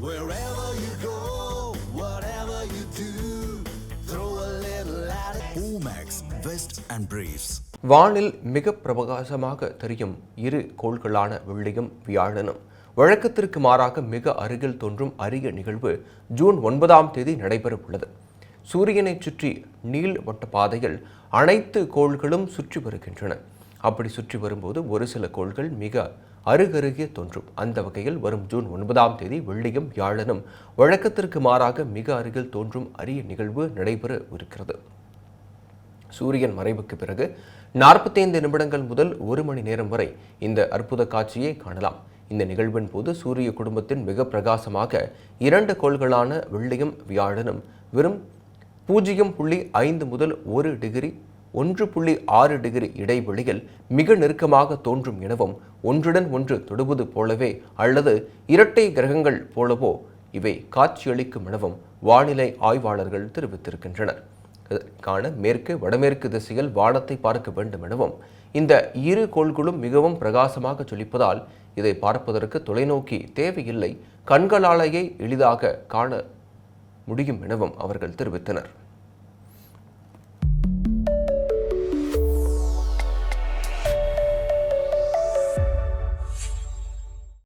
Wherever you go, whatever you do, throw a little at it. Omax, Vest and Briefs. வானில் மிக பிரகாசமாக தெரியும் இரு கோள்களான வெள்ளியும் வியாழனும் வழக்கத்திற்கு மாறாக மிக அருகில் தோன்றும் அரிய நிகழ்வு ஜூன் 9ஆம் தேதி நடைபெறவுள்ளது. சூரியனை சுற்றி நீள் வட்ட பாதையில் அனைத்து கோள்களும் சுற்றி வருகின்றன. அப்படி சுற்றி வரும்போது ஒரு சில கோள்கள் மிக அருகருகே தோன்றும். அந்த வகையில் வரும் ஜூன் 9ஆம் தேதி வெள்ளியும் வியாழனும் வழக்கத்திற்கு மாறாக மிக அருகில் தோன்றும் அரிய நிகழ்வு நடைபெற இருக்கிறது. சூரியன் மறைவுக்கு பிறகு 45 நிமிடங்கள் முதல் 1 மணி நேரம் வரை இந்த அற்புத காட்சியை காணலாம். இந்த நிகழ்வின் போது சூரிய குடும்பத்தின் மிக பிரகாசமாக 2 கோள்களான வெள்ளியும் வியாழனும் வெறும் 0.5 முதல் 1 டிகிரி 1.6 டிகிரி இடைவெளியில் மிக நெருக்கமாக தோன்றும் எனவும் ஒன்றுடன் ஒன்று தொடுவது போலவே அல்லது இரட்டை கிரகங்கள் போலவோ இவை காட்சியளிக்கும் எனவும் வானிலை ஆய்வாளர்கள் தெரிவித்திருக்கின்றனர். இதற்கான மேற்கு வடமேற்கு திசையில் வானத்தை பார்க்க வேண்டும் எனவும் இந்த இரு கோள்களும் மிகவும் பிரகாசமாக ஜொலிப்பதால் இதை பார்ப்பதற்கு தொலைநோக்கி தேவையில்லை, கண்களாலேயே எளிதாக காண முடியும் எனவும் அவர்கள் தெரிவித்தனர்.